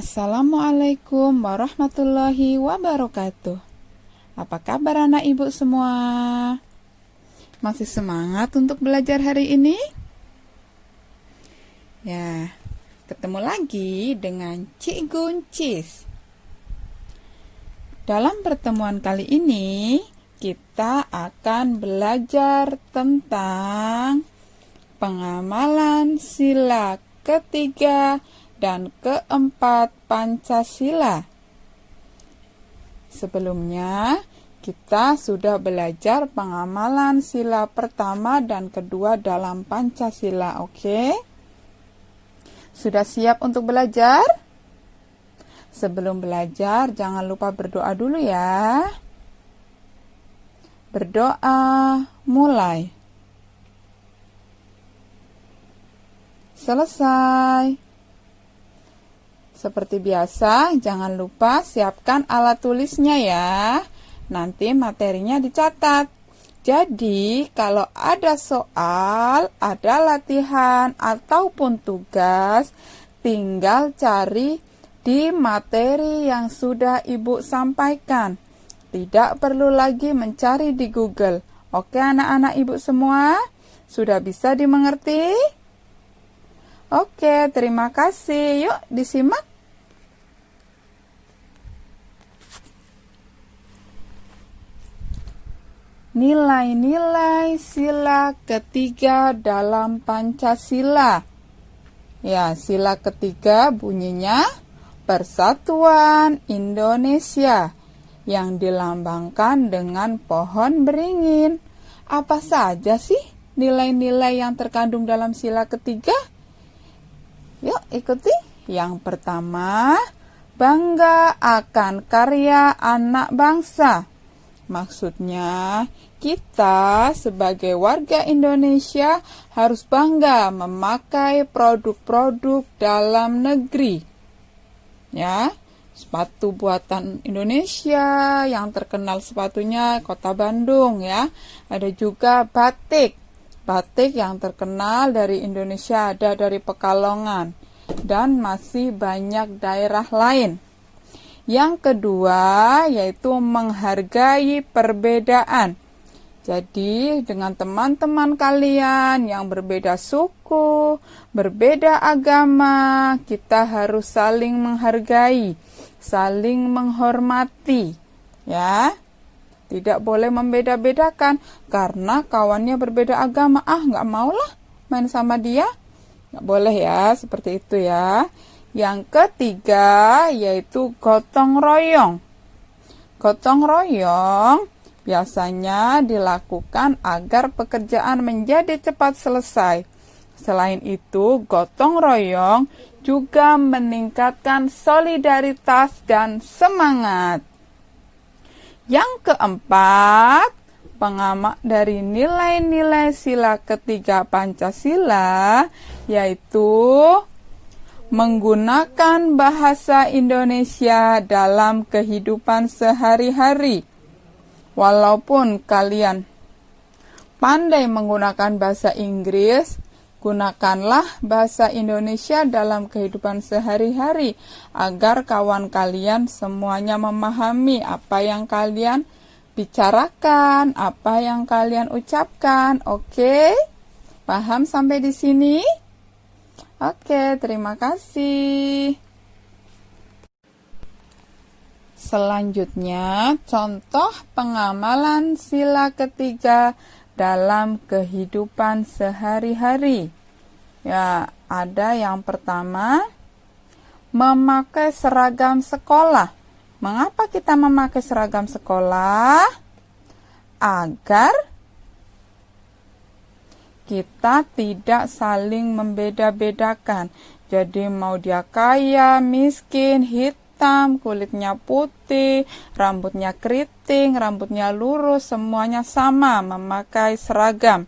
Assalamualaikum warahmatullahi wabarakatuh. Apa kabar anak ibu semua? Masih semangat untuk belajar hari ini? Ya, ketemu lagi dengan Cik Guncis. Dalam pertemuan kali ini, kita akan belajar tentang pengamalan sila ketiga dan keempat Pancasila. Sebelumnya, kita sudah belajar pengamalan sila pertama dan kedua dalam Pancasila, oke? Sudah siap untuk belajar? Sebelum belajar, jangan lupa berdoa dulu ya. Berdoa, mulai. Selesai. Seperti biasa, jangan lupa siapkan alat tulisnya ya. Nanti materinya dicatat. Jadi, kalau ada soal, ada latihan, ataupun tugas, tinggal cari di materi yang sudah Ibu sampaikan. Tidak perlu lagi mencari di Google. Oke anak-anak Ibu semua? Sudah bisa dimengerti? Oke, terima kasih. Yuk disimak. Nilai-nilai sila ketiga dalam Pancasila. Ya, sila ketiga bunyinya Persatuan Indonesia yang dilambangkan dengan pohon beringin. Apa saja sih nilai-nilai yang terkandung dalam sila ketiga? Yuk, ikuti. Yang pertama, bangga akan karya anak bangsa. Maksudnya, kita sebagai warga Indonesia harus bangga memakai produk-produk dalam negeri. Ya, sepatu buatan Indonesia yang terkenal sepatunya Kota Bandung ya. Ada juga batik. Batik yang terkenal dari Indonesia ada dari Pekalongan dan masih banyak daerah lain. Yang kedua yaitu menghargai perbedaan. Jadi dengan teman-teman kalian yang berbeda suku, berbeda agama, kita harus saling menghargai, saling menghormati. Ya, tidak boleh membeda-bedakan karena kawannya berbeda agama. Nggak maulah main sama dia. Nggak boleh ya, seperti itu ya. Yang ketiga yaitu gotong royong. Gotong royong biasanya dilakukan agar pekerjaan menjadi cepat selesai. Selain itu, gotong royong juga meningkatkan solidaritas dan semangat. Yang keempat, pengamat dari nilai-nilai sila ketiga Pancasila yaitu menggunakan bahasa Indonesia dalam kehidupan sehari-hari. Walaupun kalian pandai menggunakan bahasa Inggris, gunakanlah bahasa Indonesia dalam kehidupan sehari-hari agar kawan kalian semuanya memahami apa yang kalian bicarakan, apa yang kalian ucapkan. Oke? Paham sampai di sini? Oke, terima kasih. Selanjutnya, contoh pengamalan sila ketiga dalam kehidupan sehari-hari. Ya, ada yang pertama, memakai seragam sekolah. Mengapa kita memakai seragam sekolah? Agar kita tidak saling membeda-bedakan. Jadi mau dia kaya, miskin, hitam, kulitnya putih, rambutnya keriting, rambutnya lurus, semuanya sama memakai seragam.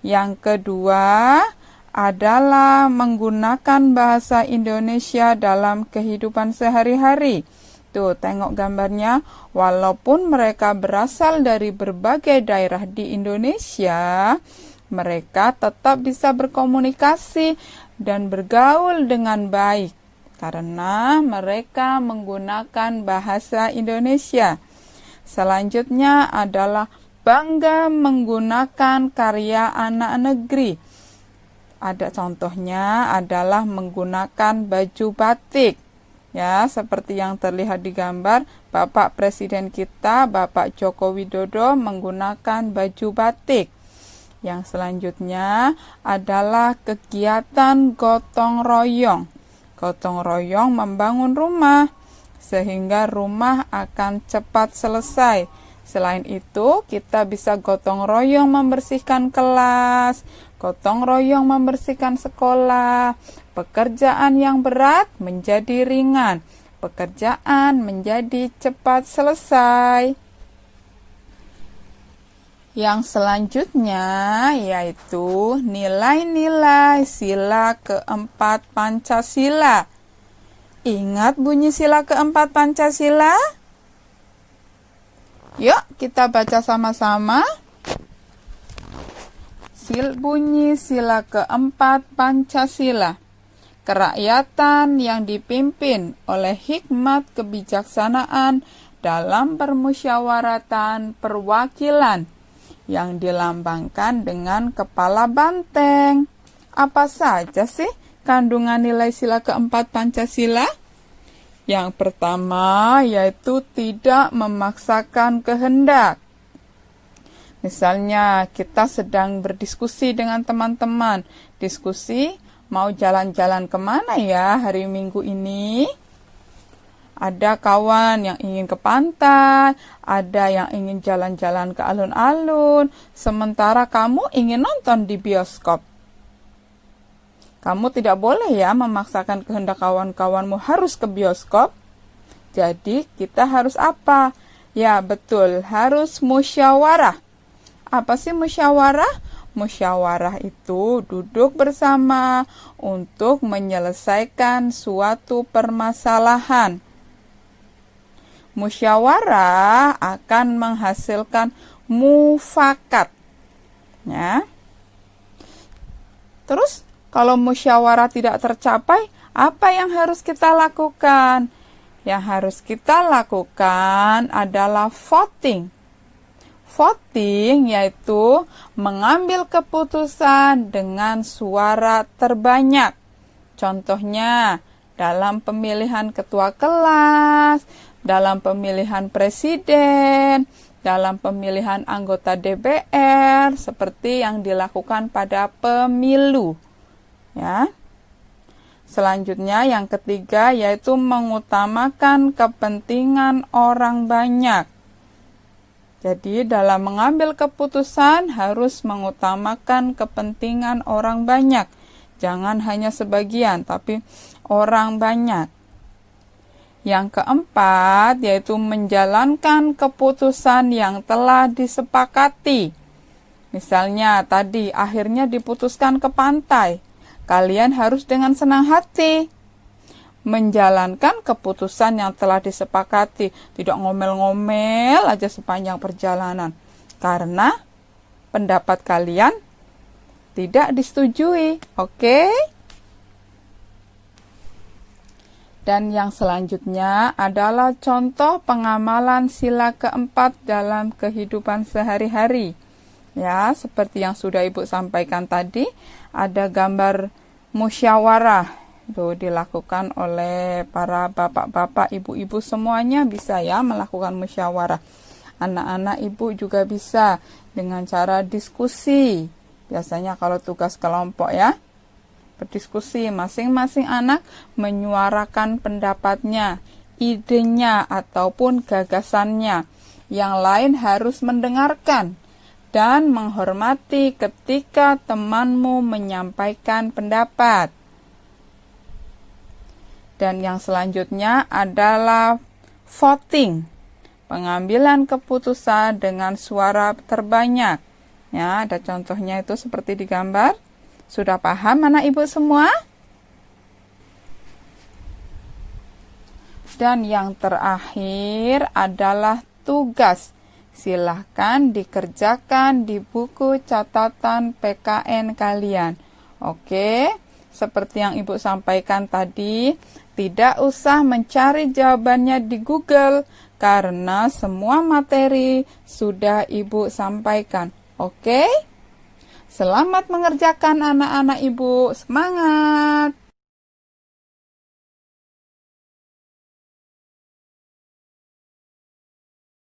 Yang kedua adalah menggunakan bahasa Indonesia dalam kehidupan sehari-hari. Tuh, tengok gambarnya. Walaupun mereka berasal dari berbagai daerah di Indonesia, mereka tetap bisa berkomunikasi dan bergaul dengan baik. karena mereka menggunakan bahasa Indonesia. Selanjutnya adalah bangga menggunakan karya anak negeri. Ada contohnya adalah menggunakan baju batik. Ya, seperti yang terlihat di gambar, Bapak Presiden kita, Bapak Joko Widodo menggunakan baju batik. Yang selanjutnya adalah kegiatan gotong royong. Gotong royong membangun rumah, sehingga rumah akan cepat selesai. Selain itu, kita bisa gotong royong membersihkan kelas, gotong royong membersihkan sekolah. Pekerjaan yang berat menjadi ringan, pekerjaan menjadi cepat selesai. Yang selanjutnya yaitu nilai-nilai sila keempat Pancasila. Ingat bunyi sila keempat Pancasila? Yuk kita baca sama-sama. Bunyi sila keempat Pancasila. Kerakyatan yang dipimpin oleh hikmat kebijaksanaan dalam permusyawaratan perwakilan yang dilambangkan dengan kepala banteng. Apa saja sih kandungan nilai sila keempat Pancasila? Yang pertama yaitu tidak memaksakan kehendak. Misalnya kita sedang berdiskusi dengan teman-teman. Diskusi, mau jalan-jalan kemana ya hari Minggu ini? Ada kawan yang ingin ke pantai, ada yang ingin jalan-jalan ke alun-alun, sementara kamu ingin nonton di bioskop. Kamu tidak boleh ya memaksakan kehendak kawan-kawanmu harus ke bioskop. Jadi kita harus apa? Ya betul, harus musyawarah. Apa sih musyawarah? Musyawarah itu duduk bersama untuk menyelesaikan suatu permasalahan. Musyawarah akan menghasilkan mufakat. Ya. Terus, kalau musyawarah tidak tercapai, apa yang harus kita lakukan? Yang harus kita lakukan adalah voting. Voting yaitu mengambil keputusan dengan suara terbanyak. Contohnya, dalam pemilihan ketua kelas, dalam pemilihan presiden, dalam pemilihan anggota DPR, seperti yang dilakukan pada pemilu. Ya. Selanjutnya yang ketiga yaitu mengutamakan kepentingan orang banyak. Jadi dalam mengambil keputusan harus mengutamakan kepentingan orang banyak. Jangan hanya sebagian, tapi orang banyak. Yang keempat yaitu menjalankan keputusan yang telah disepakati. Misalnya tadi akhirnya diputuskan ke pantai. Kalian harus dengan senang hati menjalankan keputusan yang telah disepakati. Tidak ngomel-ngomel aja sepanjang perjalanan. Karena pendapat kalian tidak disetujui. Oke? Dan yang selanjutnya adalah contoh pengamalan sila keempat dalam kehidupan sehari-hari. Ya, seperti yang sudah Ibu sampaikan tadi, ada gambar musyawarah. Itu dilakukan oleh para bapak-bapak, ibu-ibu semuanya bisa ya melakukan musyawarah. Anak-anak Ibu juga bisa dengan cara diskusi. Biasanya kalau tugas kelompok ya, berdiskusi, masing-masing anak menyuarakan pendapatnya, idenya ataupun gagasannya. Yang lain harus mendengarkan dan menghormati ketika temanmu menyampaikan pendapat. Dan yang selanjutnya adalah voting, pengambilan keputusan dengan suara terbanyak. Ya, ada contohnya itu seperti di gambar. Sudah paham anak Ibu semua? Dan yang terakhir adalah tugas. Silahkan dikerjakan di buku catatan PKN kalian. Oke, seperti yang Ibu sampaikan tadi, Tidak usah mencari jawabannya di Google, karena semua materi sudah Ibu sampaikan. Oke? Selamat mengerjakan anak-anak Ibu. Semangat!